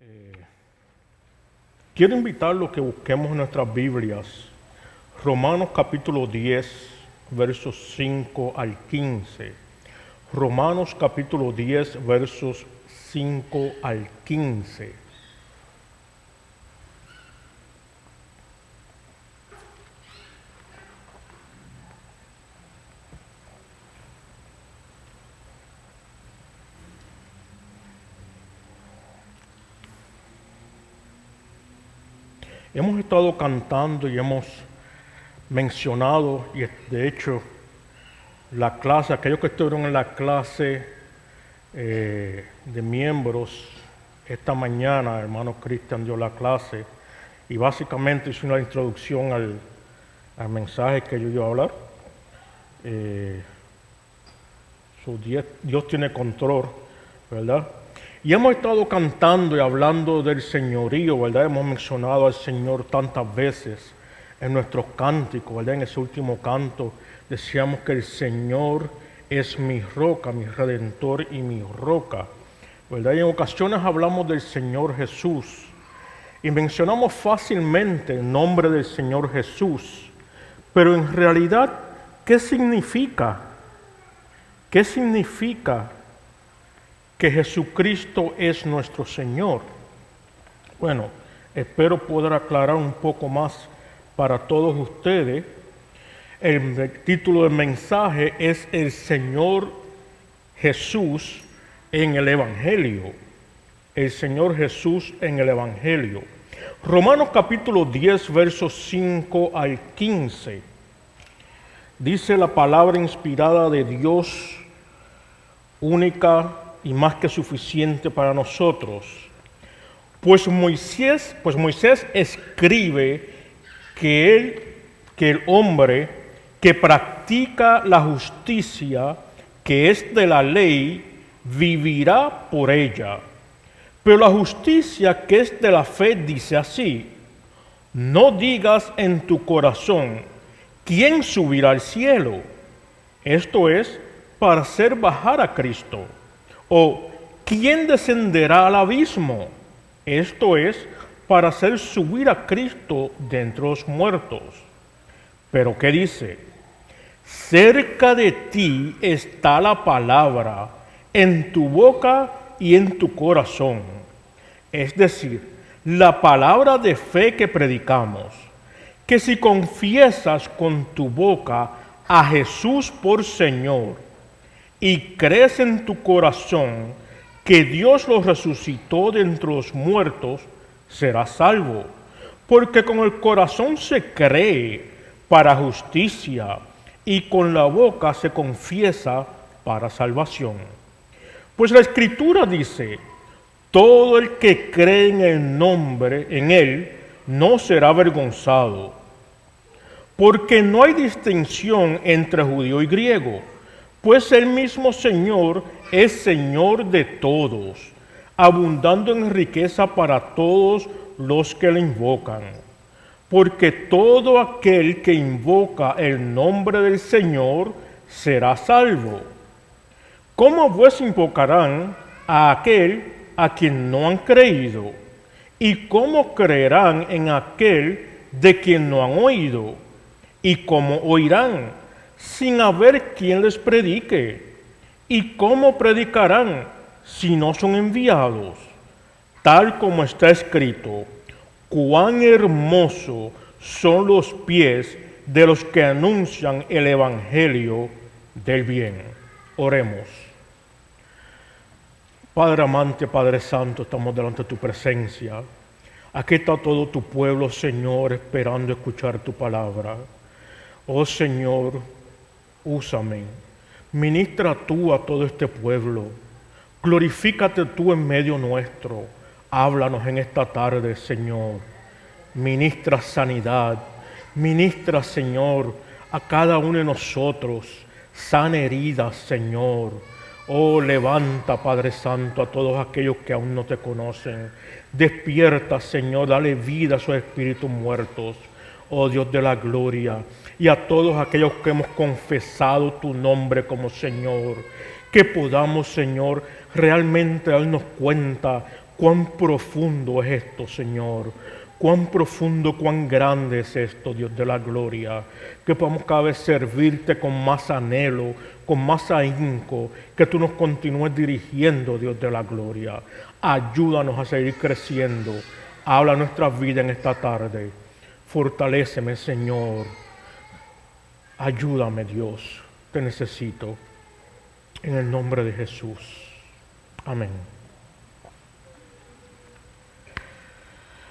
Eh, Quiero invitarlos a que busquemos en nuestras Biblias Romanos capítulo 10, versos 5 al 15. Romanos capítulo 10, versos 5 al 15. Hemos estado cantando y hemos mencionado, y de hecho, la clase, aquellos que estuvieron en la clase de miembros, esta mañana, hermano Cristian dio la clase y básicamente hizo una introducción al mensaje que yo iba a hablar. Dios tiene control, ¿verdad? Y hemos estado cantando y hablando del señorío, ¿verdad? Hemos mencionado al Señor tantas veces en nuestros cánticos, ¿verdad? En ese último canto decíamos que el Señor es mi roca, mi redentor y mi roca, ¿verdad? Y en ocasiones hablamos del Señor Jesús y mencionamos fácilmente el nombre del Señor Jesús, pero en realidad, ¿qué significa? ¿Qué significa que Jesucristo es nuestro Señor? Bueno, espero poder aclarar un poco más para todos ustedes. El título del mensaje es El Señor Jesús en el Evangelio. El Señor Jesús en el Evangelio. Romanos capítulo 10, versos 5 al 15. Dice la palabra inspirada de Dios, única y más que suficiente para nosotros. Pues Moisés escribe que el hombre que practica la justicia que es de la ley vivirá por ella. Pero la justicia que es de la fe dice así: no digas en tu corazón, ¿quién subirá al cielo? Esto es, para hacer bajar a Cristo. O, ¿quién descenderá al abismo? Esto es, para hacer subir a Cristo de entre los muertos. Pero ¿qué dice? Cerca de ti está la palabra, en tu boca y en tu corazón. Es decir, la palabra de fe que predicamos, que si confiesas con tu boca a Jesús por Señor y crees en tu corazón que Dios lo resucitó de entre los muertos, serás salvo. Porque con el corazón se cree para justicia y con la boca se confiesa para salvación. Pues la Escritura dice: todo el que cree en el nombre, en Él, no será avergonzado. Porque no hay distinción entre judío y griego, pues el mismo Señor es Señor de todos, abundando en riqueza para todos los que le invocan. Porque todo aquel que invoca el nombre del Señor será salvo. ¿Cómo pues invocarán a aquel a quien no han creído? ¿Y cómo creerán en aquel de quien no han oído? ¿Y cómo oirán sin haber quien les predique? ¿Y cómo predicarán si no son enviados? Tal como está escrito: cuán hermosos son los pies de los que anuncian el evangelio del bien. Oremos. Padre amante, Padre santo, estamos delante de tu presencia. Aquí está todo tu pueblo, Señor, esperando escuchar tu palabra. Oh Señor, úsame. Ministra tú a todo este pueblo. Glorifícate tú en medio nuestro. Háblanos en esta tarde, Señor. Ministra sanidad. Ministra, Señor, a cada uno de nosotros. Sana heridas, Señor. Oh, levanta, Padre Santo, a todos aquellos que aún no te conocen. Despierta, Señor, dale vida a esos espíritus muertos. Oh Dios de la gloria, y a todos aquellos que hemos confesado tu nombre como Señor, que podamos, Señor, realmente darnos cuenta Cuán profundo es esto, Señor. Cuán profundo, cuán grande es esto, Dios de la gloria. Que podamos cada vez servirte con más anhelo, con más ahínco. Que tú nos continúes dirigiendo, Dios de la gloria. Ayúdanos a seguir creciendo. Habla nuestras vidas en esta tarde. Fortaléceme, Señor. Ayúdame, Dios. Te necesito. En el nombre de Jesús. Amén.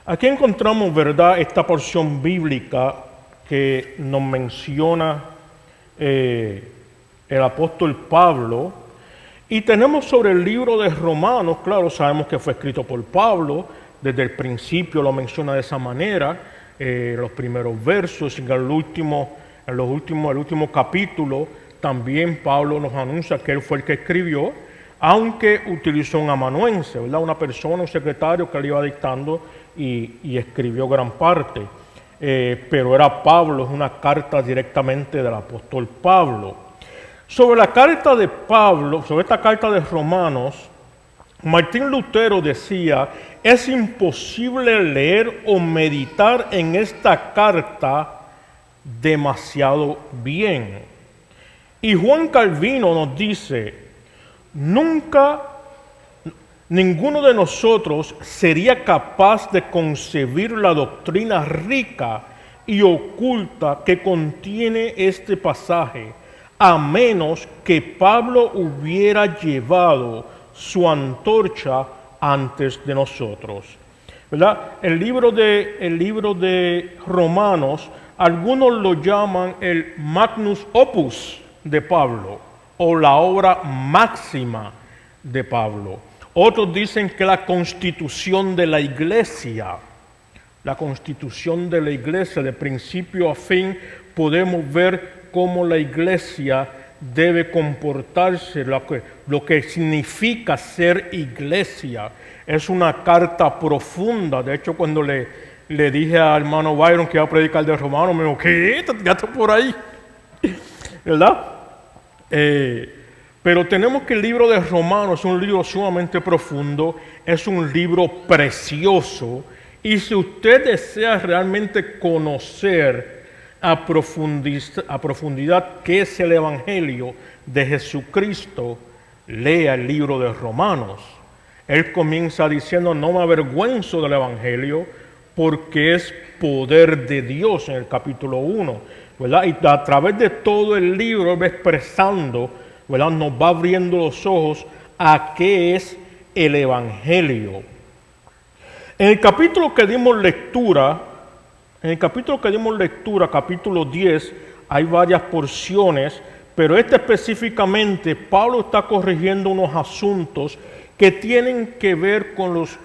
Aquí encontramos, ¿verdad?, esta porción bíblica que nos menciona el apóstol Pablo. Y tenemos sobre el libro de Romanos, claro, sabemos que fue escrito por Pablo, desde el principio lo menciona de esa manera, los primeros versos, y el último capítulo también Pablo nos anuncia que él fue el que escribió, aunque utilizó un amanuense, ¿verdad?, una persona, un secretario que le iba dictando y escribió gran parte. Pero era Pablo, es una carta directamente del apóstol Pablo. Sobre la carta de Pablo, sobre esta carta de Romanos, Martín Lutero decía: es imposible leer o meditar en esta carta demasiado bien. Y Juan Calvino nos dice: nunca ninguno de nosotros sería capaz de concebir la doctrina rica y oculta que contiene este pasaje, a menos que Pablo hubiera llevado su antorcha antes de nosotros. ¿Verdad? El libro de Romanos, algunos lo llaman el magnus opus de Pablo, o la obra máxima de Pablo. Otros dicen que la constitución de la iglesia, de principio a fin, podemos ver cómo la iglesia debe comportarse, lo que significa ser iglesia. Es una carta profunda. De hecho, cuando le dije al hermano Byron que iba a predicar de Romanos, me dijo: ¿qué? ¿Te tiraste por ahí? ¿Verdad? Pero tenemos que el libro de Romanos es un libro sumamente profundo, es un libro precioso, y si usted desea realmente conocer a profundidad qué es el Evangelio de Jesucristo, lea el libro de Romanos. Él comienza diciendo: no me avergüenzo del Evangelio porque es poder de Dios, en el capítulo 1, ¿verdad? Y a través de todo el libro él va expresando, ¿verdad?, nos va abriendo los ojos a qué es el Evangelio. En el capítulo que dimos lectura, capítulo 10, hay varias porciones, pero específicamente Pablo está corrigiendo unos asuntos que tienen que ver con los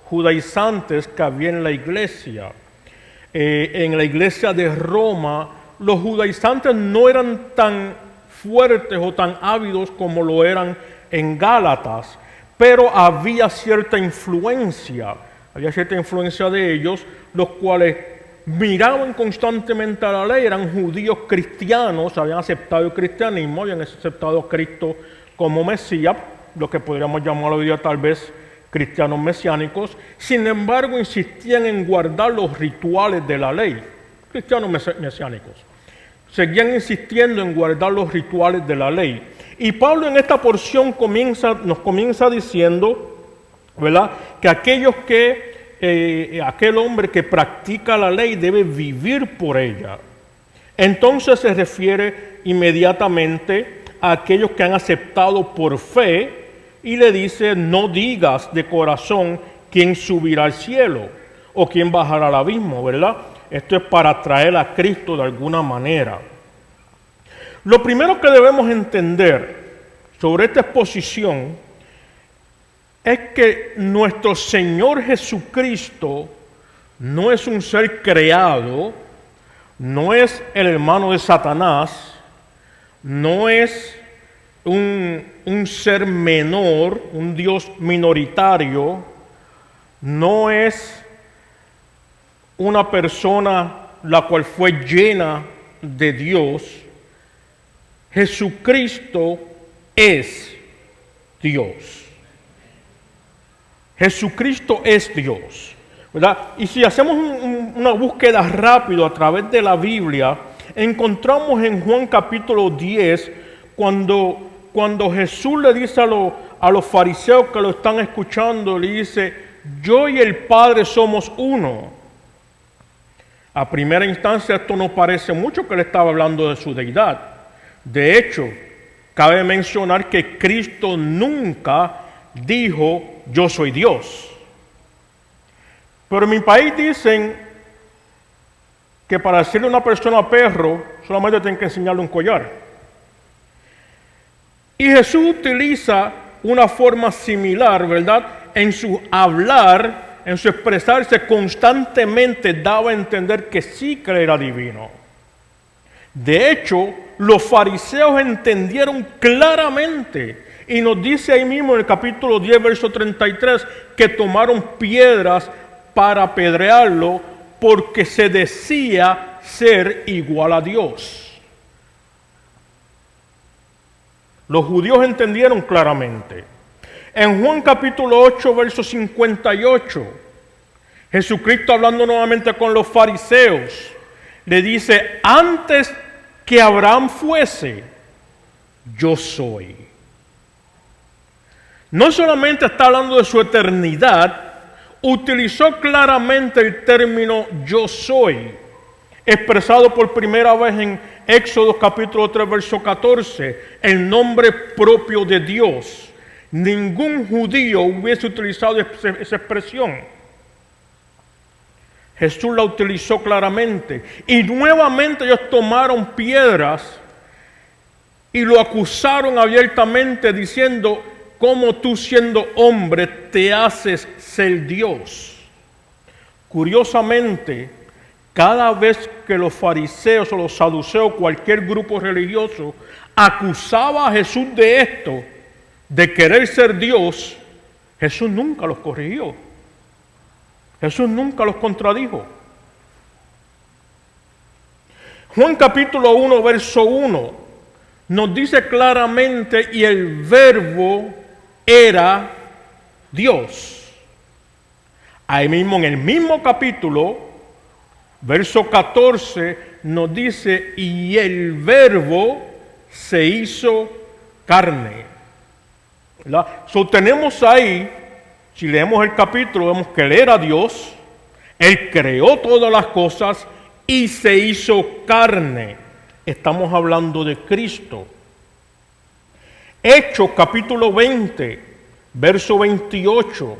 judaizantes que había en la iglesia. En la iglesia de Roma, los judaizantes no eran tan fuertes o tan ávidos como lo eran en Gálatas, pero había cierta influencia de ellos, los cuales miraban constantemente a la ley, eran judíos cristianos, habían aceptado el cristianismo, habían aceptado a Cristo como Mesías, lo que podríamos llamar hoy día tal vez cristianos mesiánicos. Sin embargo, insistían en guardar los rituales de la ley, cristianos mesiánicos. Seguían insistiendo en guardar los rituales de la ley. Y Pablo en esta porción nos comienza diciendo, ¿verdad?, que aquel hombre que practica la ley debe vivir por ella. Entonces se refiere inmediatamente a aquellos que han aceptado por fe, y le dice: no digas de corazón quién subirá al cielo o quién bajará al abismo, ¿verdad? Esto es para traer a Cristo de alguna manera. Lo primero que debemos entender sobre esta exposición es que nuestro Señor Jesucristo no es un ser creado, no es el hermano de Satanás, no es un ser menor, un Dios minoritario, no es una persona la cual fue llena de Dios. Jesucristo es Dios. Jesucristo es Dios, ¿verdad? Y si hacemos una búsqueda rápida a través de la Biblia, encontramos en Juan capítulo 10, cuando Jesús le dice a los fariseos que lo están escuchando, le dice, yo y el Padre somos uno. A primera instancia esto no parece mucho que él estaba hablando de su deidad. De hecho, cabe mencionar que Cristo nunca dijo, yo soy Dios. Pero en mi país dicen que para decirle a una persona perro, solamente tienen que enseñarle un collar. Y Jesús utiliza una forma similar, ¿verdad? En su hablar, en su expresarse constantemente daba a entender que sí que él era divino. De hecho, los fariseos entendieron claramente, y nos dice ahí mismo en el capítulo 10, verso 33, que tomaron piedras para apedrearlo porque se decía ser igual a Dios. Los judíos entendieron claramente. En Juan capítulo 8, verso 58, Jesucristo hablando nuevamente con los fariseos, le dice, antes que Abraham fuese, yo soy. No solamente está hablando de su eternidad, utilizó claramente el término yo soy, expresado por primera vez en Éxodo capítulo 3, verso 14, el nombre propio de Dios. Ningún judío hubiese utilizado esa expresión. Jesús la utilizó claramente. Y nuevamente ellos tomaron piedras y lo acusaron abiertamente diciendo, ¿cómo tú siendo hombre te haces ser Dios? Curiosamente, cada vez que los fariseos o los saduceos, cualquier grupo religioso, acusaba a Jesús de esto, de querer ser Dios, Jesús nunca los corrigió. Jesús nunca los contradijo. Juan capítulo 1, verso 1, nos dice claramente, y el verbo era Dios. Ahí mismo, en el mismo capítulo, verso 14, nos dice, y el verbo se hizo carne. Tenemos ahí, si leemos el capítulo, vemos que Él era Dios, Él creó todas las cosas y se hizo carne. Estamos hablando de Cristo. Hechos capítulo 20, verso 28.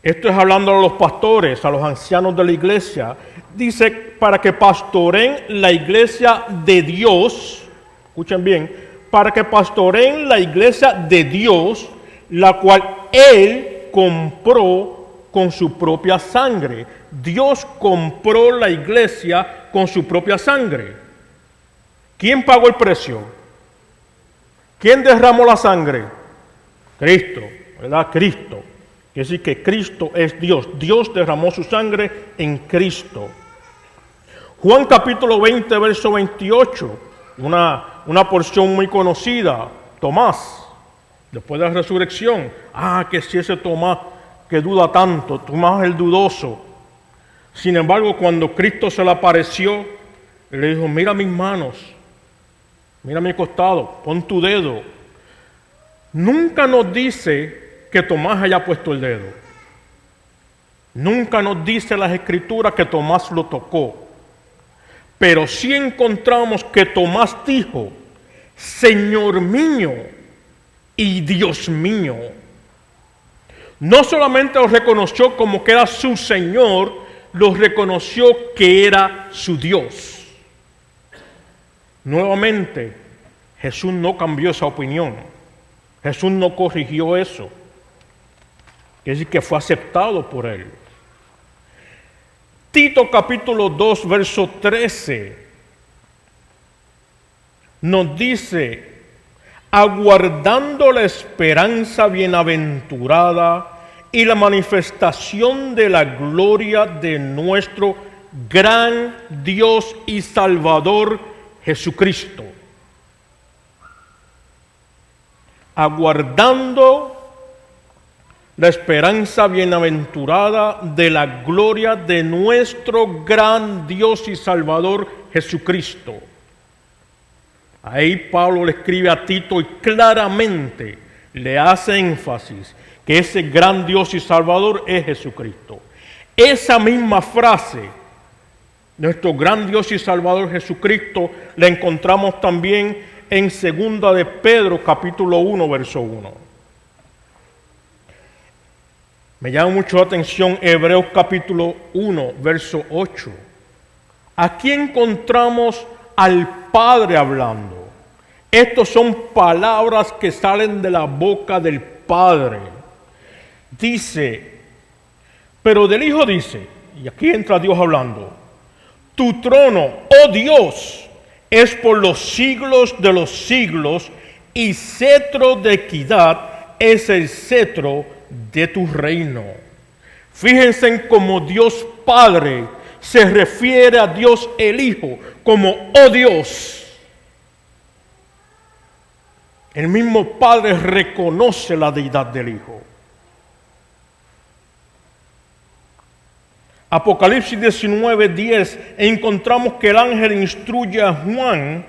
Esto es hablando a los pastores, a los ancianos de la iglesia. Dice, para que pastoreen la iglesia de Dios, escuchen bien, para que pastoreen la iglesia de Dios, la cual Él compró con su propia sangre. Dios compró la iglesia con su propia sangre. ¿Quién pagó el precio? ¿Quién derramó la sangre? Cristo, ¿verdad? Cristo. Quiere decir que Cristo es Dios. Dios derramó su sangre en Cristo. Juan capítulo 20, verso 28, una porción muy conocida, Tomás, después de la resurrección. Que si ese Tomás que duda tanto, Tomás el dudoso. Sin embargo, cuando Cristo se le apareció, le dijo, mira mis manos, mira mi costado, pon tu dedo. Nunca nos dice que Tomás haya puesto el dedo. Nunca nos dice las Escrituras que Tomás lo tocó. Pero sí encontramos que Tomás dijo, Señor mío y Dios mío. No solamente lo reconoció como que era su Señor, lo reconoció que era su Dios. Nuevamente, Jesús no cambió esa opinión. Jesús no corrigió eso. Es decir, que fue aceptado por Él. Tito capítulo 2, verso 13, nos dice, aguardando la esperanza bienaventurada y la manifestación de la gloria de nuestro gran Dios y Salvador Jesucristo. Aguardando la esperanza bienaventurada de la gloria de nuestro gran Dios y Salvador Jesucristo. Ahí Pablo le escribe a Tito y claramente le hace énfasis que ese gran Dios y Salvador es Jesucristo. Esa misma frase, nuestro gran Dios y Salvador Jesucristo, la encontramos también en 2 de Pedro, capítulo 1, verso 1. Me llama mucho la atención Hebreos capítulo 1, verso 8. Aquí encontramos al Padre hablando. Estas son palabras que salen de la boca del Padre. Dice, pero del Hijo dice, y aquí entra Dios hablando, tu trono, oh Dios, es por los siglos de los siglos, y cetro de equidad es el cetro de tu reino. Fíjense en cómo Dios Padre se refiere a Dios el Hijo como oh Dios. El mismo Padre reconoce la deidad del Hijo. Apocalipsis 19:10 encontramos que el ángel instruye a Juan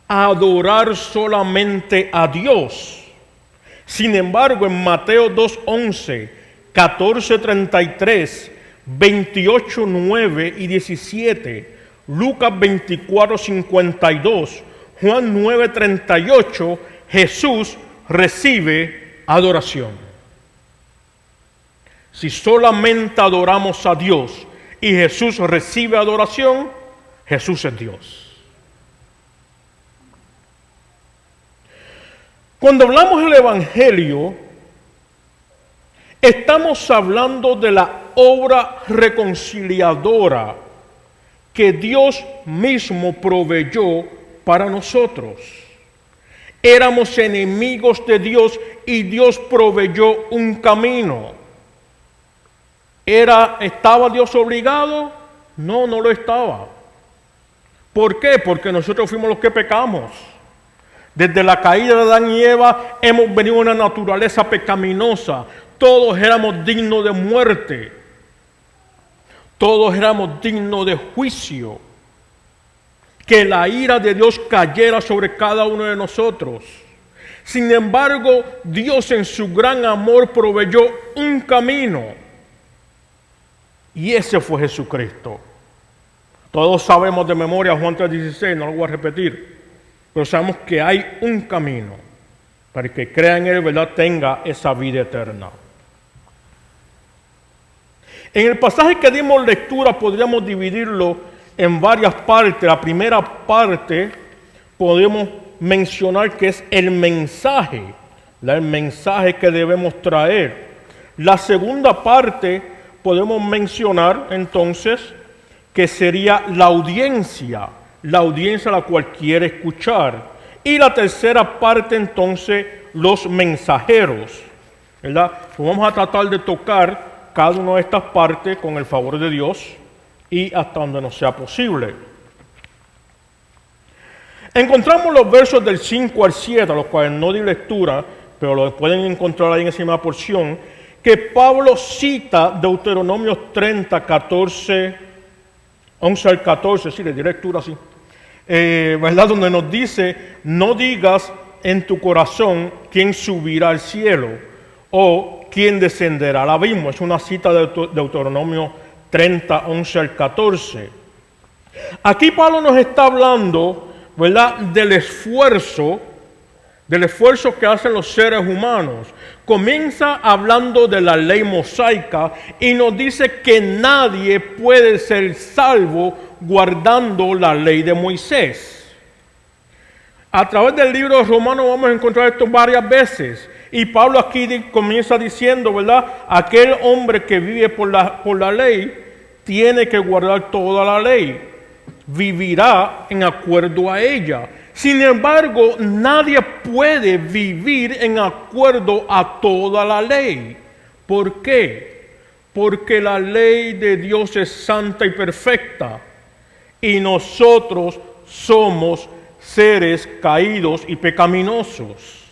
a adorar solamente a Dios. Sin embargo, en Mateo 2:11, 14:33, 28:9 y 17, Lucas 24:52, Juan 9:38, Jesús recibe adoración. Si solamente adoramos a Dios y Jesús recibe adoración, Jesús es Dios. Cuando hablamos del Evangelio, estamos hablando de la obra reconciliadora que Dios mismo proveyó para nosotros. Éramos enemigos de Dios y Dios proveyó un camino. ¿Estaba Dios obligado? No, no lo estaba. ¿Por qué? Porque nosotros fuimos los que pecamos. Desde la caída de Adán y Eva hemos venido a una naturaleza pecaminosa. Todos éramos dignos de muerte. Todos éramos dignos de juicio. Que la ira de Dios cayera sobre cada uno de nosotros. Sin embargo, Dios en su gran amor proveyó un camino. Y ese fue Jesucristo. Todos sabemos de memoria Juan 3:16, no lo voy a repetir. Pero sabemos que hay un camino para que crea en Él, ¿verdad?, tenga esa vida eterna. En el pasaje que dimos lectura podríamos dividirlo en varias partes. La primera parte podemos mencionar que es el mensaje que debemos traer. La segunda parte podemos mencionar entonces que sería la audiencia a la cual quiere escuchar. Y la tercera parte entonces los mensajeros, ¿verdad? Pues vamos a tratar de tocar cada una de estas partes con el favor de Dios y hasta donde nos sea posible. Encontramos los versos del 5 al 7, a los cuales no di lectura, pero lo pueden encontrar ahí en esa misma porción, que Pablo cita Deuteronomio 30, 14, 11 al 14, sí, le di lectura así, ¿verdad? Donde nos dice, no digas en tu corazón quién subirá al cielo o quién descenderá al abismo. Es una cita de Deuteronomio 30, 11 al 14. Aquí Pablo nos está hablando, ¿verdad?, del esfuerzo que hacen los seres humanos. Comienza hablando de la ley mosaica y nos dice que nadie puede ser salvo guardando la ley de Moisés. A través del libro de Romanos vamos a encontrar esto varias veces. Y Pablo aquí comienza diciendo, ¿verdad?, aquel hombre que vive por la ley tiene que guardar toda la ley. Vivirá en acuerdo a ella. Sin embargo, nadie puede vivir en acuerdo a toda la ley. ¿Por qué? Porque la ley de Dios es santa y perfecta. Y nosotros somos seres caídos y pecaminosos.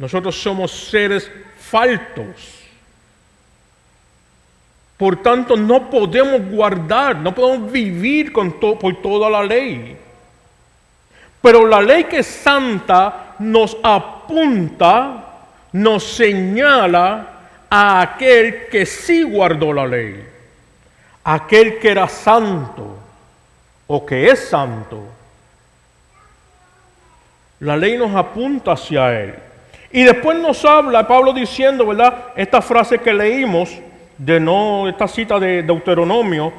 Nosotros somos seres faltos. Por tanto, no podemos guardar, no podemos vivir por toda la ley. Pero la ley que es santa nos apunta, nos señala a aquel que sí guardó la ley, aquel que era santo o que es santo. La ley nos apunta hacia él. Y después nos habla Pablo diciendo, ¿verdad? Esta frase que leímos, esta cita de Deuteronomio,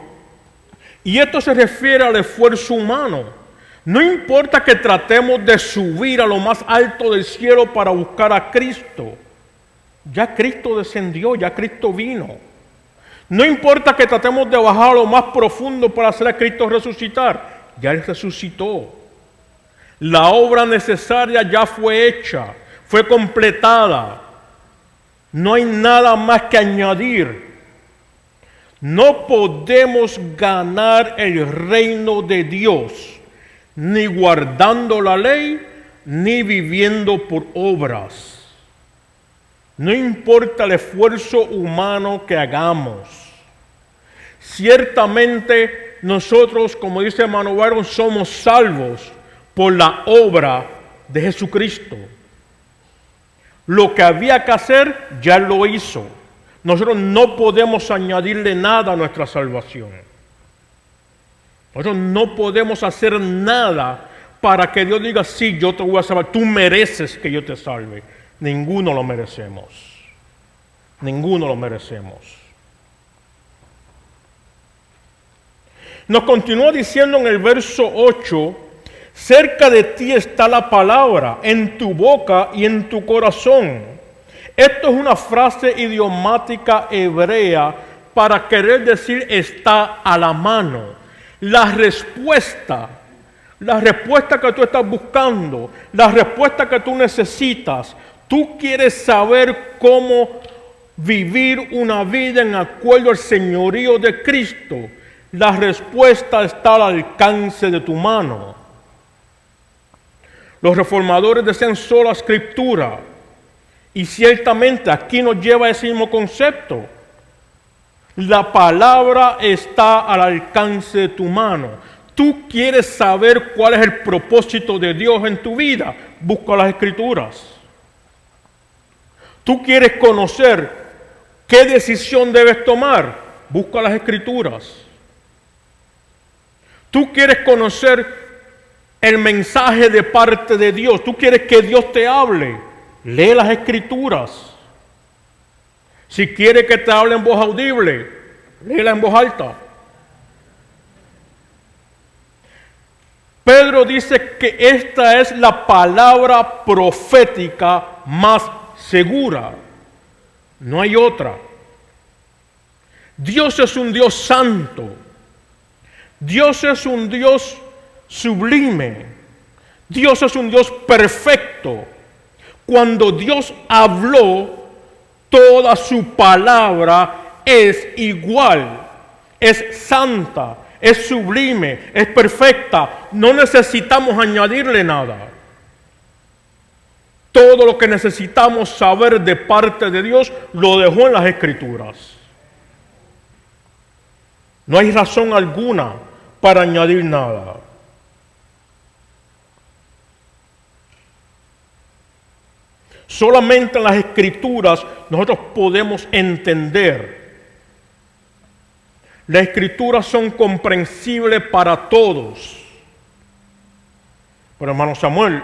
y esto se refiere al esfuerzo humano. No importa que tratemos de subir a lo más alto del cielo para buscar a Cristo. Ya Cristo descendió, ya Cristo vino. No importa que tratemos de bajar a lo más profundo para hacer a Cristo resucitar. Ya Él resucitó. La obra necesaria ya fue hecha, fue completada. No hay nada más que añadir. No podemos ganar el reino de Dios ni guardando la ley, ni viviendo por obras. No importa el esfuerzo humano que hagamos. Ciertamente nosotros, como dice hermano Byron, somos salvos por la obra de Jesucristo. Lo que había que hacer, ya lo hizo. Nosotros no podemos añadirle nada a nuestra salvación. Nosotros no podemos hacer nada para que Dios diga, sí, yo te voy a salvar, tú mereces que yo te salve. Ninguno lo merecemos. Ninguno lo merecemos. Nos continúa diciendo en el verso 8, cerca de ti está la palabra, en tu boca y en tu corazón. Esto es una frase idiomática hebrea para querer decir está a la mano. La respuesta que tú estás buscando, la respuesta que tú necesitas, tú quieres saber cómo vivir una vida en acuerdo al señorío de Cristo, la respuesta está al alcance de tu mano. Los reformadores decían sola escritura, y ciertamente aquí nos lleva a ese mismo concepto. La palabra está al alcance de tu mano. Tú quieres saber cuál es el propósito de Dios en tu vida, busca las escrituras. Tú quieres conocer qué decisión debes tomar, busca las escrituras. Tú quieres conocer el mensaje de parte de Dios, tú quieres que Dios te hable, lee las escrituras. Si quiere que te hable en voz audible, léela en voz alta. Pedro dice que esta es la palabra profética más segura. No hay otra. Dios es un Dios santo. Dios es un Dios sublime. Dios es un Dios perfecto. Cuando Dios habló, toda su palabra es igual, es santa, es sublime, es perfecta. No necesitamos añadirle nada. Todo lo que necesitamos saber de parte de Dios lo dejó en las Escrituras. No hay razón alguna para añadir nada. Solamente en las Escrituras nosotros podemos entender. Las Escrituras son comprensibles para todos. Pero hermano Samuel,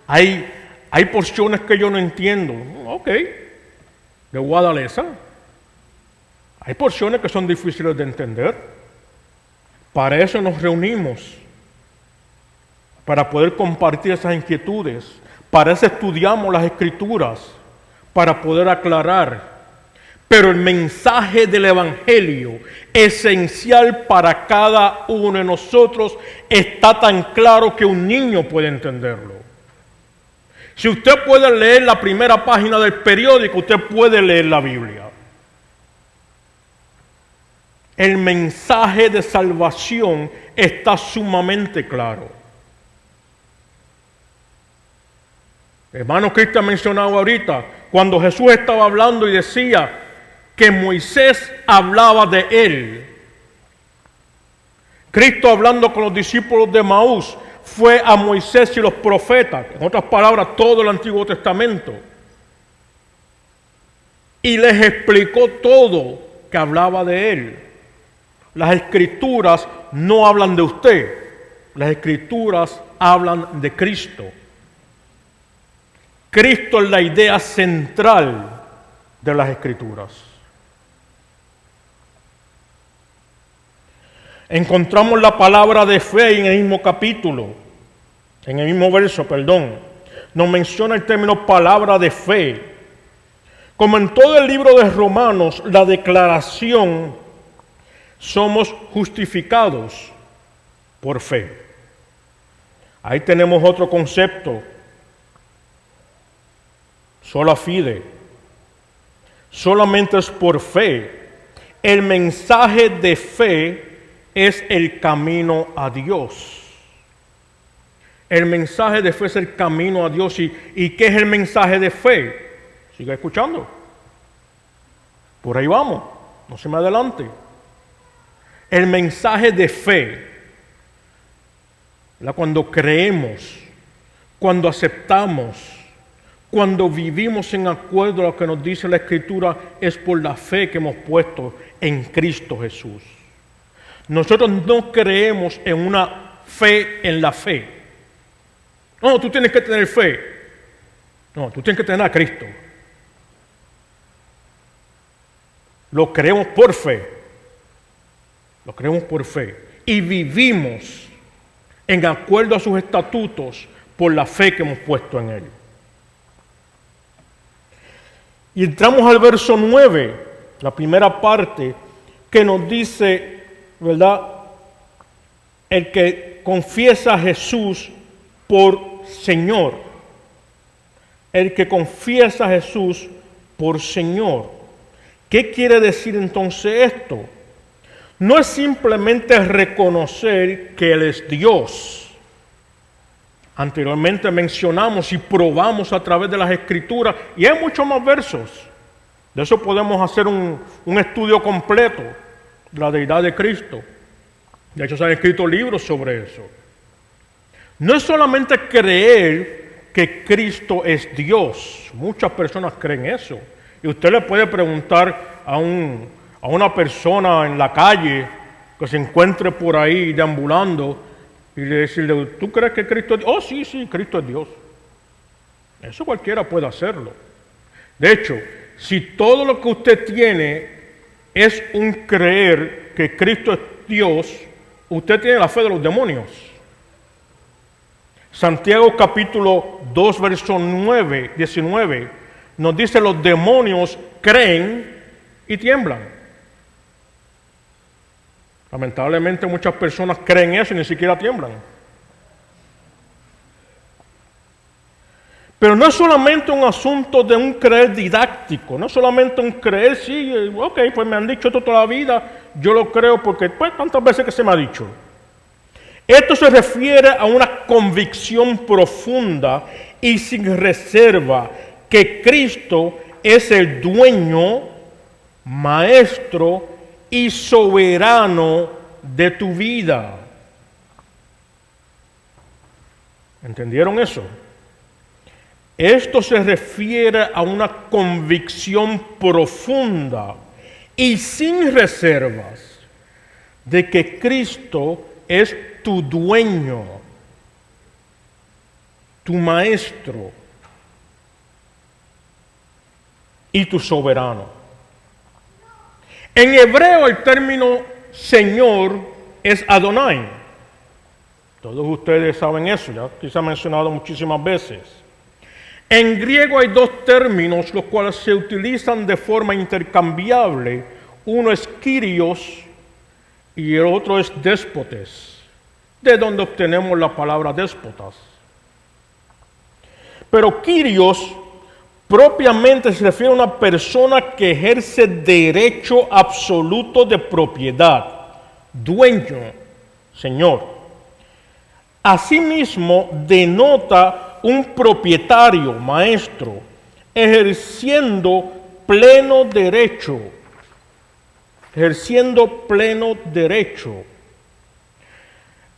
hay porciones que yo no entiendo. Ok, le voy a dar esa. Hay porciones que son difíciles de entender. Para eso nos reunimos. Para poder compartir esas inquietudes. Para eso estudiamos las Escrituras, para poder aclarar. Pero el mensaje del Evangelio, esencial para cada uno de nosotros, está tan claro que un niño puede entenderlo. Si usted puede leer la primera página del periódico, usted puede leer la Biblia. El mensaje de salvación está sumamente claro. Hermano Cristian mencionaba ahorita, cuando Jesús estaba hablando y decía que Moisés hablaba de él. Cristo hablando con los discípulos de Maús fue a Moisés y los profetas, en otras palabras, todo el Antiguo Testamento. Y les explicó todo que hablaba de él. Las Escrituras no hablan de usted, las Escrituras hablan de Cristo. Cristo es la idea central de las Escrituras. Encontramos la palabra de fe en el mismo capítulo, en el mismo verso, nos menciona el término palabra de fe. Como en todo el libro de Romanos, la declaración, somos justificados por fe. Ahí tenemos otro concepto, sola fide, solamente es por fe. El mensaje de fe es el camino a Dios. El mensaje de fe es el camino a Dios. ¿Y qué es el mensaje de fe? Siga escuchando. Por ahí vamos, no se me adelante. El mensaje de fe, cuando creemos, cuando aceptamos, cuando vivimos en acuerdo a lo que nos dice la Escritura, es por la fe que hemos puesto en Cristo Jesús. Nosotros no creemos en una fe en la fe. No, tú tienes que tener fe. No, tú tienes que tener a Cristo. Lo creemos por fe. Lo creemos por fe. Y vivimos en acuerdo a sus estatutos por la fe que hemos puesto en Él. Y entramos al verso 9, la primera parte, que nos dice, ¿verdad? El que confiesa a Jesús por Señor. El que confiesa a Jesús por Señor. ¿Qué quiere decir entonces esto? No es simplemente reconocer que Él es Dios. Anteriormente mencionamos y probamos a través de las Escrituras, y hay muchos más versos. De eso podemos hacer un estudio completo de la deidad de Cristo. De hecho, se han escrito libros sobre eso. No es solamente creer que Cristo es Dios. Muchas personas creen eso. Y usted le puede preguntar a una persona en la calle que se encuentre por ahí deambulando y decirle, ¿tú crees que Cristo es Dios? Oh, sí, Cristo es Dios. Eso cualquiera puede hacerlo. De hecho, si todo lo que usted tiene es un creer que Cristo es Dios, usted tiene la fe de los demonios. Santiago capítulo 2, verso 19, nos dice los demonios creen y tiemblan. Lamentablemente muchas personas creen eso y ni siquiera tiemblan. Pero no es solamente un asunto de un creer didáctico, no es solamente un creer, sí, ok, pues me han dicho esto toda la vida, yo lo creo porque, pues, tantas veces que se me ha dicho. Esto se refiere a una convicción profunda y sin reserva que Cristo es el dueño, maestro y soberano de tu vida. ¿Entendieron eso? Esto se refiere a una convicción profunda y sin reservas de que Cristo es tu dueño, tu maestro y tu soberano. En hebreo el término Señor es Adonai. Todos ustedes saben eso, ya quizá mencionado muchísimas veces. En griego hay dos términos los cuales se utilizan de forma intercambiable. Uno es Kyrios y el otro es déspotes, de donde obtenemos la palabra déspotas. Pero Kyrios propiamente se refiere a una persona que ejerce derecho absoluto de propiedad, dueño, señor. Asimismo, denota un propietario, maestro, ejerciendo pleno derecho. Ejerciendo pleno derecho.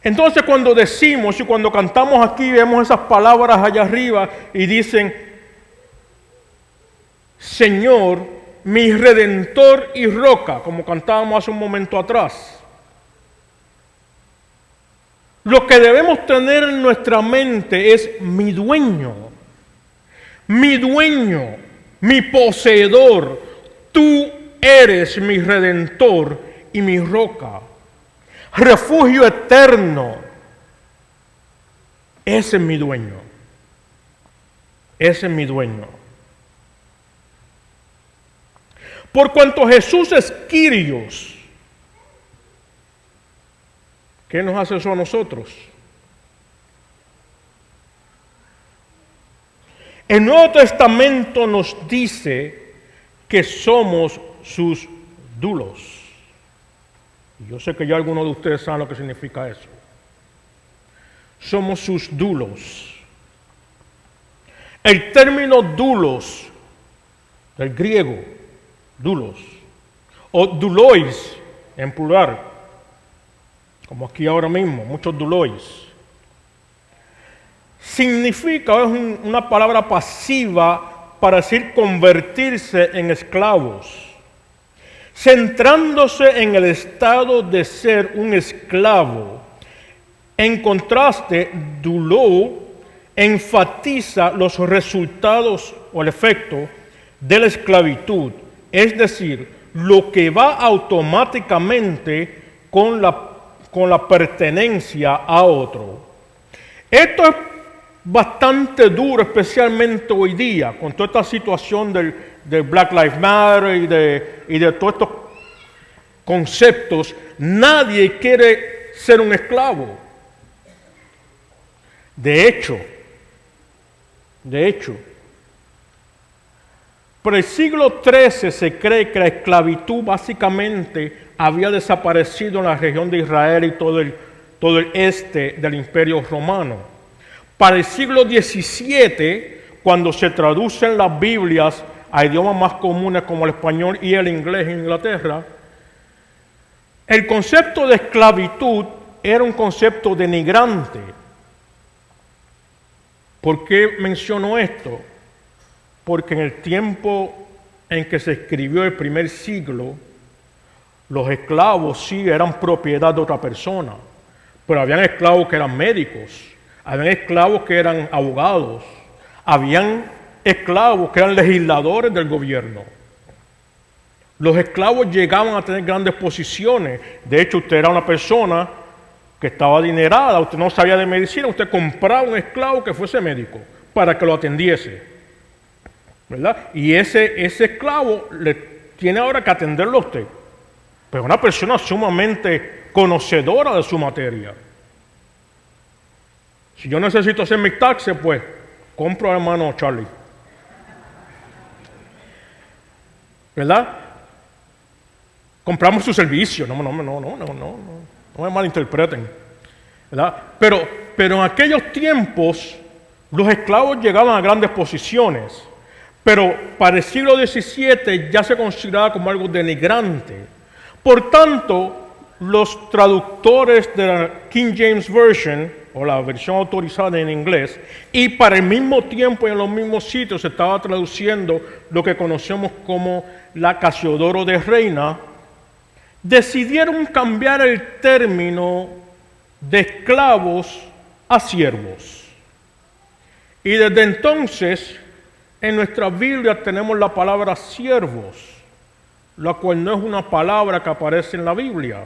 Entonces cuando decimos y cuando cantamos aquí, vemos esas palabras allá arriba y dicen, Señor, mi Redentor y roca, como cantábamos hace un momento atrás. Lo que debemos tener en nuestra mente es mi dueño, mi poseedor. Tú eres mi Redentor y mi roca. Refugio eterno. Ese es mi dueño. Ese es mi dueño. Por cuanto Jesús es Kyrios, ¿qué nos hace eso a nosotros? El Nuevo Testamento nos dice que somos sus dulos. Y yo sé que ya algunos de ustedes saben lo que significa eso. Somos sus dulos. El término dulos, del griego, dulos, o dulois en plural, como aquí ahora mismo, muchos dulois, significa, es una palabra pasiva para decir convertirse en esclavos, centrándose en el estado de ser un esclavo. En contraste, dulo enfatiza los resultados o el efecto de la esclavitud, es decir, lo que va automáticamente con la pertenencia a otro. Esto es bastante duro, especialmente hoy día, con toda esta situación del Black Lives Matter y de todos estos conceptos. Nadie quiere ser un esclavo. De hecho, por el siglo XIII se cree que la esclavitud básicamente había desaparecido en la región de Israel y todo el este del Imperio Romano. Para el siglo XVII, cuando se traducen las Biblias a idiomas más comunes como el español y el inglés en Inglaterra, el concepto de esclavitud era un concepto denigrante. ¿Por qué menciono esto? Porque en el tiempo en que se escribió el primer siglo, los esclavos sí eran propiedad de otra persona, pero habían esclavos que eran médicos, habían esclavos que eran abogados, habían esclavos que eran legisladores del gobierno. Los esclavos llegaban a tener grandes posiciones. De hecho, usted era una persona que estaba adinerada, usted no sabía de medicina, usted compraba un esclavo que fuese médico para que lo atendiese, ¿verdad? Y ese esclavo le tiene ahora que atenderlo a usted, pero una persona sumamente conocedora de su materia. Si yo necesito hacer mis taxes, pues compro al hermano Charlie, ¿verdad? Compramos su servicio, no me malinterpreten, ¿verdad? Pero en aquellos tiempos los esclavos llegaban a grandes posiciones, pero para el siglo XVII ya se consideraba como algo denigrante. Por tanto, los traductores de la King James Version, o la versión autorizada en inglés, y para el mismo tiempo y en los mismos sitios se estaba traduciendo lo que conocemos como la Casiodoro de Reina, decidieron cambiar el término de esclavos a siervos. Y desde entonces, en nuestra Biblia tenemos la palabra siervos, la cual no es una palabra que aparece en la Biblia,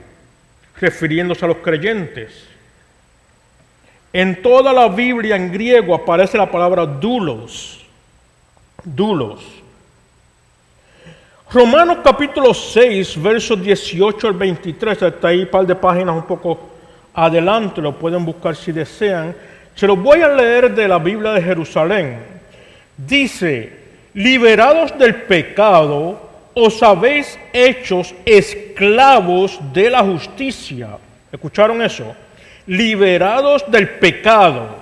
refiriéndose a los creyentes. En toda la Biblia en griego aparece la palabra doulos. Romanos capítulo 6, versos 18 al 23, está ahí un par de páginas un poco adelante, lo pueden buscar si desean. Se los voy a leer de la Biblia de Jerusalén. Dice, liberados del pecado, os habéis hechos esclavos de la justicia. ¿Escucharon eso? Liberados del pecado,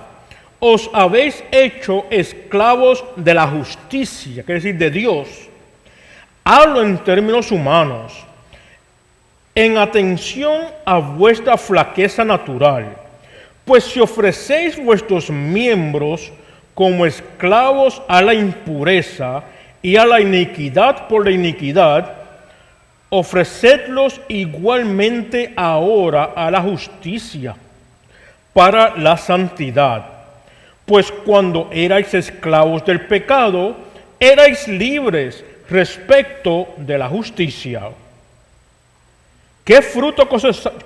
os habéis hecho esclavos de la justicia, quiere decir de Dios. Hablo en términos humanos, en atención a vuestra flaqueza natural, pues si ofrecéis vuestros miembros como esclavos a la impureza y a la iniquidad por la iniquidad, ofrecedlos igualmente ahora a la justicia para la santidad. Pues cuando erais esclavos del pecado, erais libres respecto de la justicia. ¿Qué fruto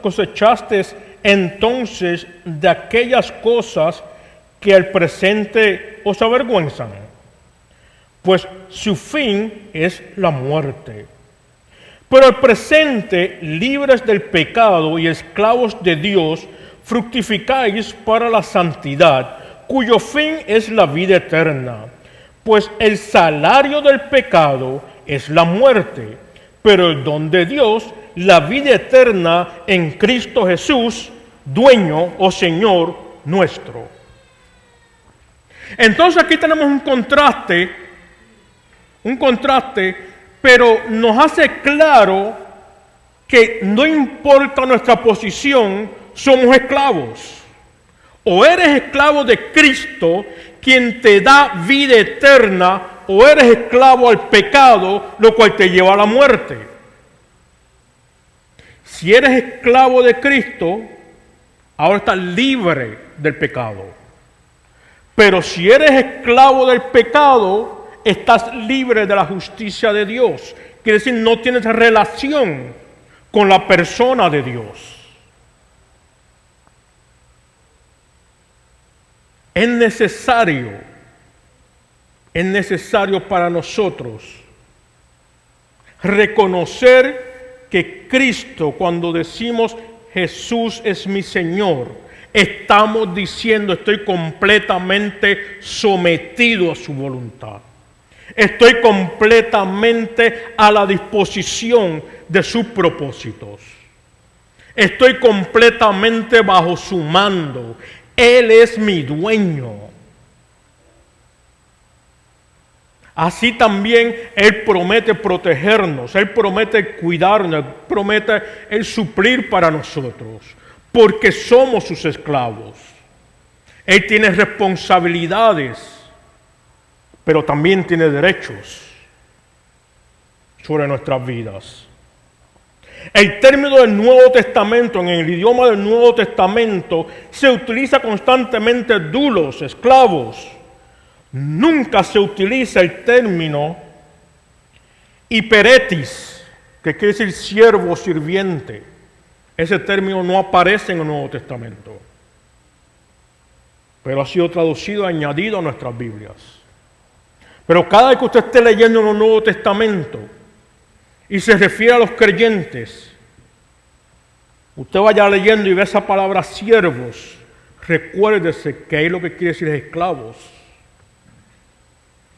cosechasteis entonces de aquellas cosas que al presente os avergüenzan? Pues su fin es la muerte. Pero al presente, libres del pecado y esclavos de Dios, fructificáis para la santidad, cuyo fin es la vida eterna. Pues el salario del pecado es la muerte, pero el don de Dios, la vida eterna en Cristo Jesús, dueño o Señor nuestro. Entonces aquí tenemos un contraste, pero nos hace claro que no importa nuestra posición, somos esclavos. O eres esclavo de Cristo, quien te da vida eterna, o eres esclavo al pecado, lo cual te lleva a la muerte. Si eres esclavo de Cristo, ahora estás libre del pecado. Pero si eres esclavo del pecado, estás libre de la justicia de Dios. Quiere decir, no tienes relación con la persona de Dios. Es necesario para nosotros reconocer que Cristo, cuando decimos Jesús es mi Señor, estamos diciendo estoy completamente sometido a su voluntad. Estoy completamente a la disposición de sus propósitos. Estoy completamente bajo su mando. Él es mi dueño. Así también Él promete protegernos, Él promete cuidarnos, Él promete Él suplir para nosotros, porque somos sus esclavos. Él tiene responsabilidades, pero también tiene derechos sobre nuestras vidas. El término del Nuevo Testamento, en el idioma del Nuevo Testamento, se utiliza constantemente doulos, esclavos. Nunca se utiliza el término hiperetis, que quiere decir siervo o sirviente. Ese término no aparece en el Nuevo Testamento, pero ha sido traducido, añadido a nuestras Biblias. Pero cada vez que usted esté leyendo en el Nuevo Testamento y se refiere a los creyentes, usted vaya leyendo y ve esa palabra siervos, recuérdese que ahí lo que quiere decir es esclavos.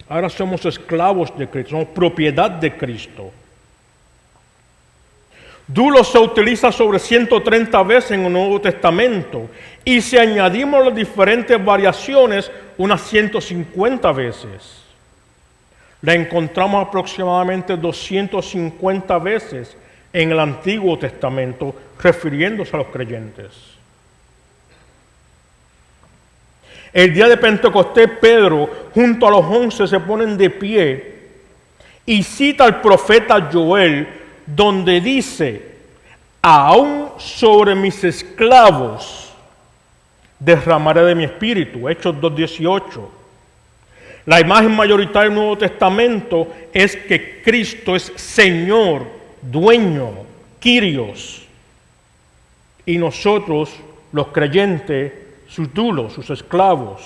Ahora somos esclavos de Cristo, somos propiedad de Cristo. Doulos se utiliza sobre 130 veces en el Nuevo Testamento y si añadimos las diferentes variaciones, unas 150 veces. La encontramos aproximadamente 250 veces en el Antiguo Testamento, refiriéndose a los creyentes. El día de Pentecostés, Pedro, junto a los 11, se ponen de pie y cita al profeta Joel, donde dice, aún sobre mis esclavos derramaré de mi espíritu, Hechos 2:18. La imagen mayoritaria del Nuevo Testamento es que Cristo es Señor, dueño, Kyrios, y nosotros, los creyentes, sus doulos, sus esclavos.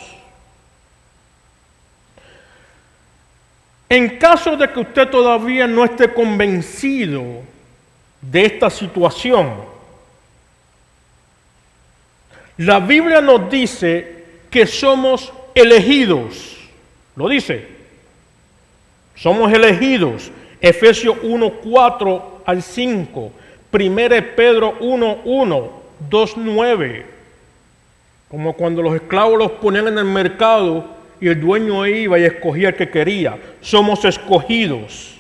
En caso de que usted todavía no esté convencido de esta situación, la Biblia nos dice que somos elegidos. Lo dice. Somos elegidos. Efesios 1:4 al 5. 1 Pedro 1:1, 2:9. como cuando los esclavos los ponían en el mercado y el dueño iba y escogía el que quería. Somos escogidos.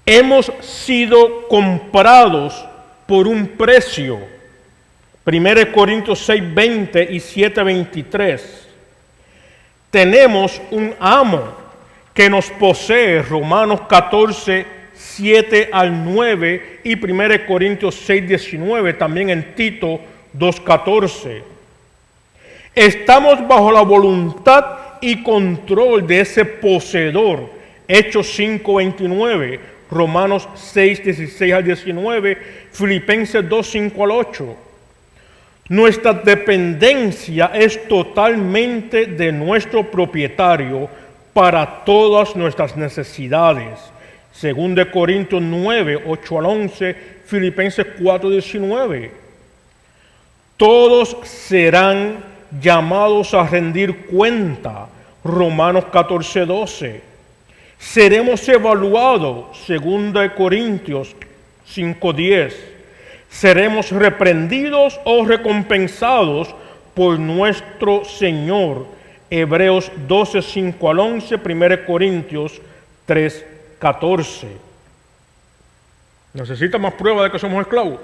Hemos sido comprados por un precio. 1 Corintios 6:20 y 7:23. Tenemos un amo que nos posee. Romanos 14:7-9 y 1 Corintios 6:19, también en Tito 2:14. Estamos bajo la voluntad y control de ese poseedor. Hechos 5:29, Romanos 6:16-19, Filipenses 2:5-8. Nuestra dependencia es totalmente de nuestro propietario para todas nuestras necesidades. 2 Corintios 9:8-11, Filipenses 4:19. Todos serán llamados a rendir cuenta. Romanos 14:12. Seremos evaluados. 2 Corintios 5:10. Seremos reprendidos o recompensados por nuestro Señor. Hebreos 12:5-11, 1 Corintios 3:14. ¿Necesita más prueba de que somos esclavos?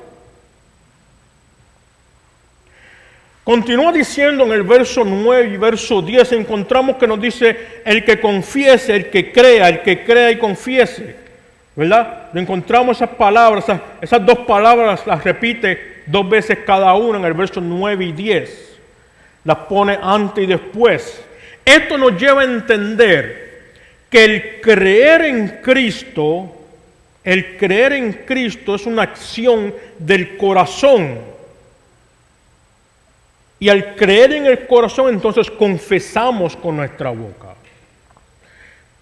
Continúa diciendo en el verso 9 y verso 10, encontramos que nos dice el que confiese, el que crea y confiese, ¿verdad? Lo encontramos esas palabras, esas dos palabras las repite 2 veces cada una en el verso 9 y 10. Las pone antes y después. Esto nos lleva a entender que el creer en Cristo es una acción del corazón. Y al creer en el corazón, entonces confesamos con nuestra boca.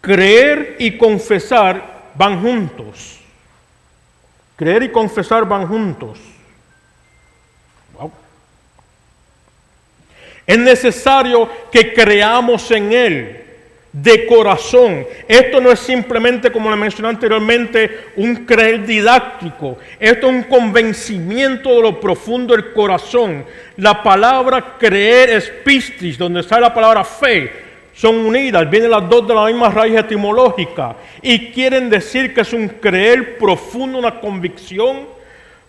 Creer y confesar van juntos. Creer y confesar van juntos. Wow. Es necesario que creamos en Él de corazón. Esto no es simplemente, como le mencioné anteriormente, un creer didáctico. Esto es un convencimiento de lo profundo del corazón. La palabra creer es pistis, donde sale la palabra fe. Son unidas, vienen las dos de la misma raíz etimológica y quieren decir que es un creer profundo, una convicción,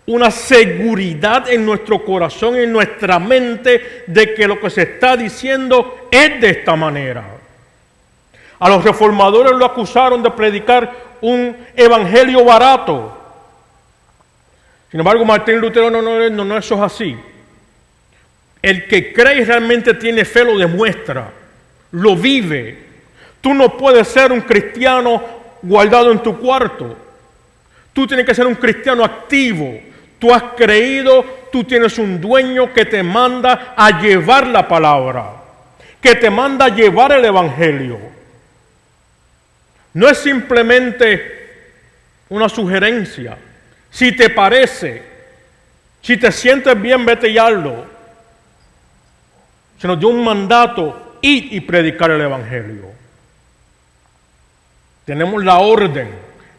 una seguridad en nuestro corazón y en nuestra mente de que lo que se está diciendo es de esta manera. A los reformadores lo acusaron de predicar un evangelio barato. Sin embargo, Martín Lutero no, eso es así. El que cree y realmente tiene fe lo demuestra, lo vive. Tú no puedes ser un cristiano guardado en tu cuarto. Tú tienes que ser un cristiano activo. Tú has creído, tú tienes un dueño que te manda a llevar la palabra, que te manda a llevar el evangelio. No es simplemente una sugerencia. Si te parece, si te sientes bien, vete y hazlo. Se nos dio un mandato, ir y predicar el evangelio. Tenemos la orden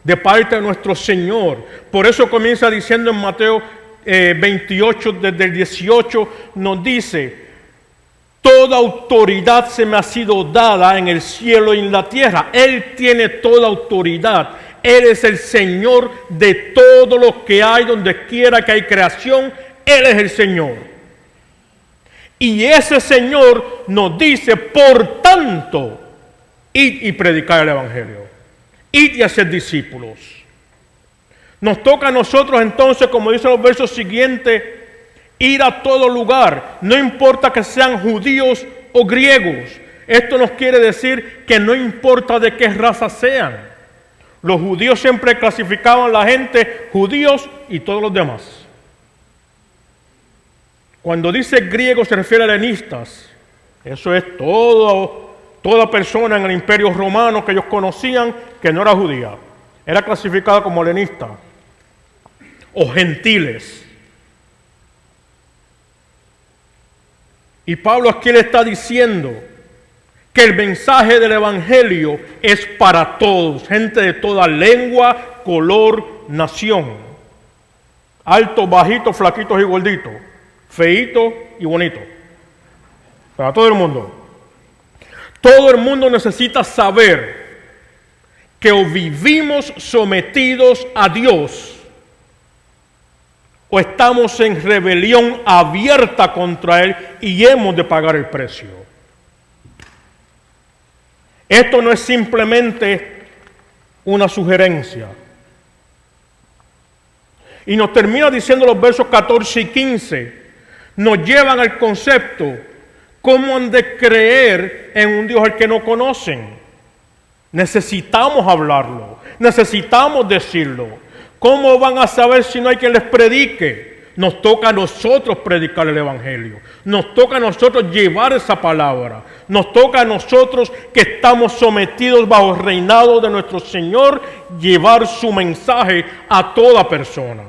de parte de nuestro Señor. Por eso comienza diciendo en Mateo 28, desde el 18, nos dice: toda autoridad se me ha sido dada en el cielo y en la tierra. Él tiene toda autoridad. Él es el Señor de todo lo que hay, donde quiera que hay creación. Él es el Señor. Y ese Señor nos dice, por tanto, id y predicar el evangelio. Id y hacer discípulos. Nos toca a nosotros entonces, como dicen los versos siguientes, ir a todo lugar, no importa que sean judíos o griegos. Esto nos quiere decir que no importa de qué raza sean. Los judíos siempre clasificaban a la gente judíos y todos los demás. Cuando dice griego se refiere a helenistas. Eso es toda persona en el imperio romano que ellos conocían que no era judía. Era clasificada como helenista o gentiles. Y Pablo aquí le está diciendo que el mensaje del evangelio es para todos, gente de toda lengua, color, nación, altos, bajitos, flaquitos y gorditos, feíto y bonito. Para todo el mundo. Todo el mundo necesita saber que o vivimos sometidos a Dios o estamos en rebelión abierta contra Él y hemos de pagar el precio. Esto no es simplemente una sugerencia. Y nos termina diciendo los versos 14 y 15, nos llevan al concepto, ¿cómo han de creer en un Dios al que no conocen? Necesitamos hablarlo, necesitamos decirlo. ¿Cómo van a saber si no hay quien les predique? Nos toca a nosotros predicar el Evangelio. Nos toca a nosotros llevar esa palabra. Nos toca a nosotros que estamos sometidos bajo el reinado de nuestro Señor, llevar su mensaje a toda persona.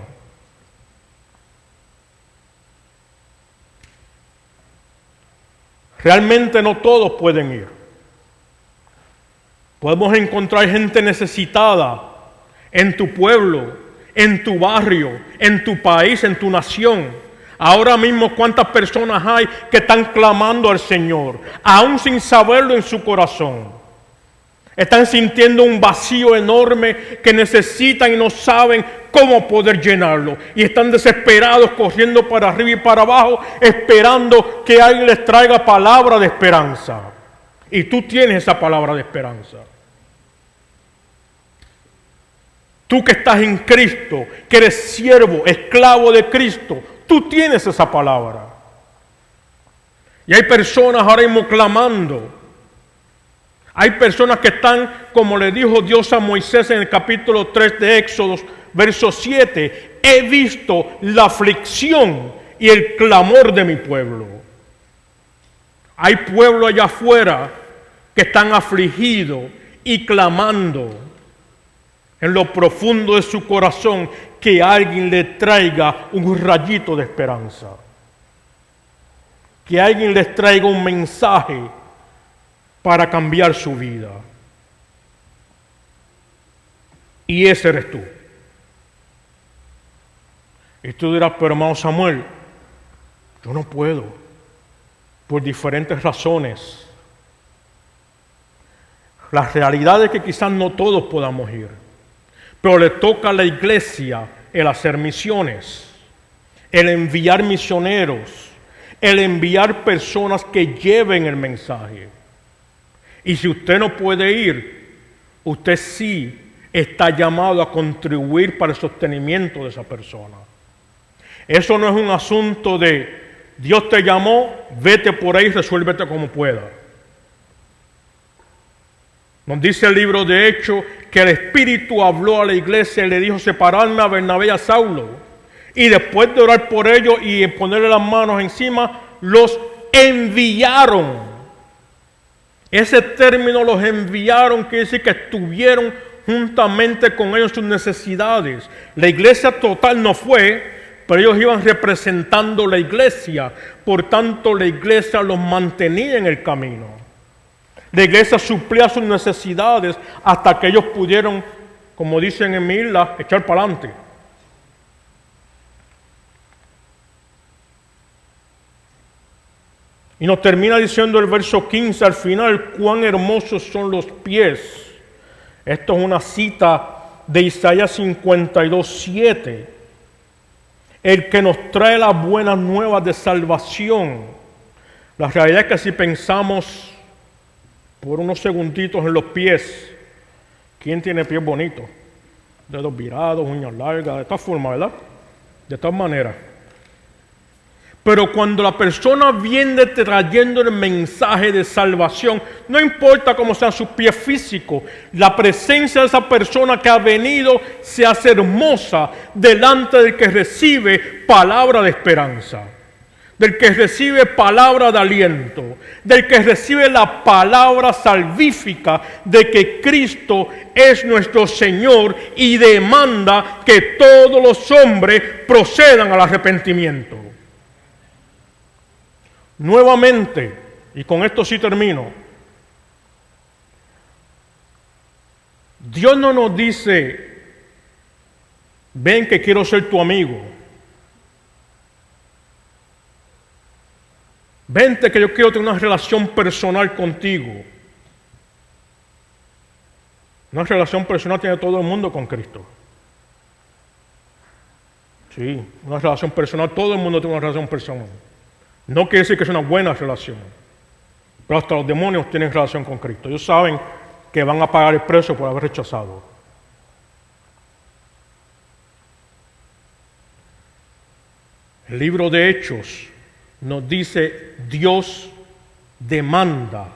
Realmente no todos pueden ir. Podemos encontrar gente necesitada en tu pueblo, en tu barrio, en tu país, en tu nación. Ahora mismo, ¿cuántas personas hay que están clamando al Señor, aún sin saberlo en su corazón? Están sintiendo un vacío enorme que necesitan y no saben cómo poder llenarlo. Y están desesperados, corriendo para arriba y para abajo, esperando que alguien les traiga palabra de esperanza. Y tú tienes esa palabra de esperanza. Tú que estás en Cristo, que eres siervo, esclavo de Cristo, tú tienes esa palabra. Y hay personas ahora mismo clamando. Hay personas que están, como le dijo Dios a Moisés en el capítulo 3 de Éxodo, verso 7, he visto la aflicción y el clamor de mi pueblo. Hay pueblo allá afuera que están afligidos y clamando en lo profundo de su corazón que alguien le traiga un rayito de esperanza. Que alguien les traiga un mensaje para cambiar su vida. Y ese eres tú. Y tú dirás, pero hermano Samuel, yo no puedo, por diferentes razones. La realidad es que quizás no todos podamos ir, pero le toca a la iglesia el hacer misiones, el enviar misioneros, el enviar personas que lleven el mensaje. Y si usted no puede ir, usted sí está llamado a contribuir para el sostenimiento de esa persona. Eso no es un asunto de Dios te llamó, vete por ahí y resuélvete como pueda. Nos dice el libro de Hechos que el Espíritu habló a la iglesia y le dijo separarme a Bernabé y a Saulo. Y después de orar por ellos y ponerle las manos encima, los enviaron. Ese término, los enviaron, quiere decir que estuvieron juntamente con ellos sus necesidades. La iglesia total no fue, pero ellos iban representando la iglesia. Por tanto, la iglesia los mantenía en el camino. La iglesia suplía sus necesidades hasta que ellos pudieron, como dicen en mi isla, echar para adelante. Y nos termina diciendo el verso 15 al final, cuán hermosos son los pies. Esto es una cita de Isaías 52:7. El que nos trae las buenas nuevas de salvación. La realidad es que si pensamos por unos segunditos en los pies, ¿quién tiene pies bonitos? Dedos virados, uñas largas, de esta forma, ¿verdad? De tal manera. Pero cuando la persona viene trayendo el mensaje de salvación, no importa cómo sean sus pies físicos, la presencia de esa persona que ha venido se hace hermosa delante del que recibe palabra de esperanza, del que recibe palabra de aliento, del que recibe la palabra salvífica de que Cristo es nuestro Señor y demanda que todos los hombres procedan al arrepentimiento. Nuevamente, y con esto sí termino, Dios no nos dice, ven que quiero ser tu amigo. Vente que yo quiero tener una relación personal contigo. Una relación personal tiene todo el mundo con Cristo. Sí, una relación personal, todo el mundo tiene una relación personal. No quiere decir que es una buena relación. Pero hasta los demonios tienen relación con Cristo. Ellos saben que van a pagar el precio por haber rechazado. El libro de Hechos nos dice, Dios demanda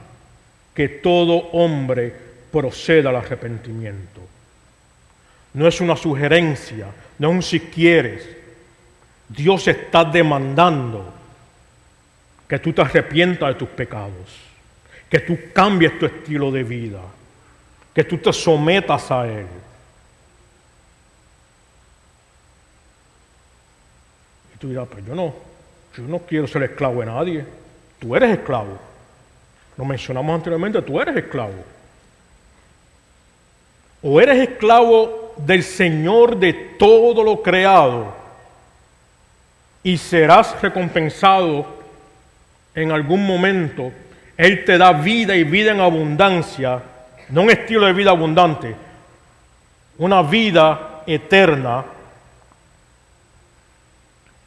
que todo hombre proceda al arrepentimiento. No es una sugerencia, no es un si quieres. Dios está demandando que tú te arrepientas de tus pecados, que tú cambies tu estilo de vida, que tú te sometas a Él. Y tú dirás, pues yo no quiero ser esclavo de nadie. Tú eres esclavo. Lo mencionamos anteriormente, tú eres esclavo. O eres esclavo del Señor de todo lo creado y serás recompensado en algún momento. Él te da vida y vida en abundancia, no un estilo de vida abundante, una vida eterna.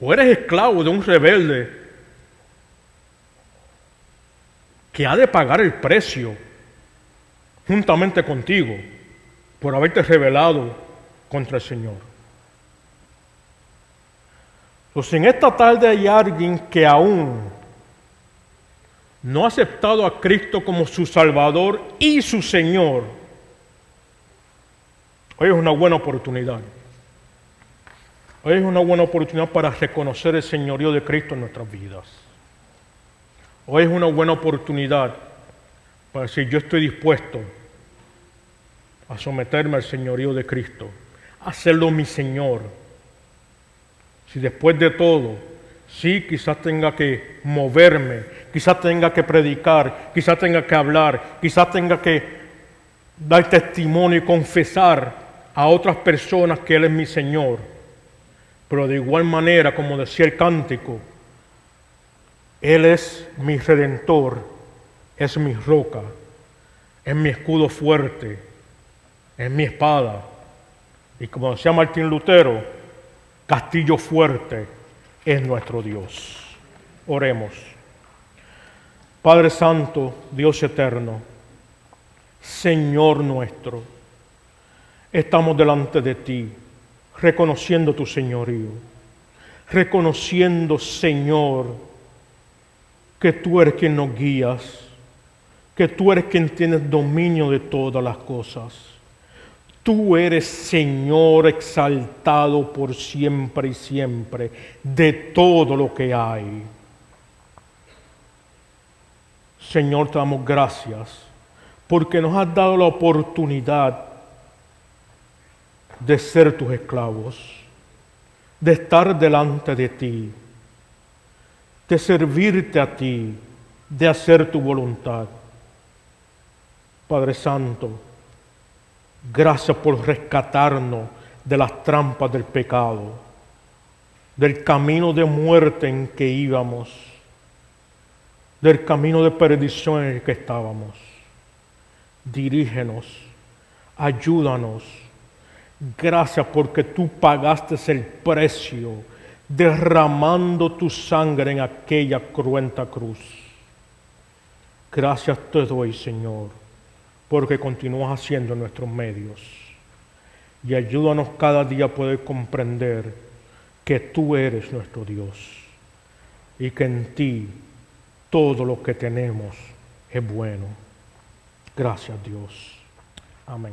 O eres esclavo de un rebelde que ha de pagar el precio juntamente contigo por haberte rebelado contra el Señor. Pues en esta tarde hay alguien que aún no ha aceptado a Cristo como su Salvador y su Señor. Hoy es una buena oportunidad. Hoy es una buena oportunidad para reconocer el señorío de Cristo en nuestras vidas. Hoy es una buena oportunidad para decir, yo estoy dispuesto a someterme al señorío de Cristo, a hacerlo mi Señor. Si después de todo, sí, quizás tenga que moverme, quizás tenga que predicar, quizás tenga que hablar, quizás tenga que dar testimonio y confesar a otras personas que Él es mi Señor. Pero de igual manera, como decía el cántico, Él es mi Redentor, es mi roca, es mi escudo fuerte, es mi espada. Y como decía Martín Lutero, castillo fuerte es nuestro Dios. Oremos. Padre Santo, Dios eterno, Señor nuestro, estamos delante de ti, reconociendo tu señorío, reconociendo, Señor, que tú eres quien nos guías, que tú eres quien tienes dominio de todas las cosas. Tú eres Señor exaltado por siempre y siempre de todo lo que hay. Señor, te damos gracias porque nos has dado la oportunidad de ser tus esclavos, de estar delante de ti, de servirte a ti, de hacer tu voluntad. Padre Santo, gracias por rescatarnos de las trampas del pecado, del camino de muerte en que íbamos, del camino de perdición en el que estábamos. Dirígenos, ayúdanos. Gracias porque tú pagaste el precio derramando tu sangre en aquella cruenta cruz. Gracias te doy, Señor, porque continúas haciendo en nuestros medios. Y ayúdanos cada día a poder comprender que tú eres nuestro Dios y que en ti todo lo que tenemos es bueno. Gracias, Dios. Amén.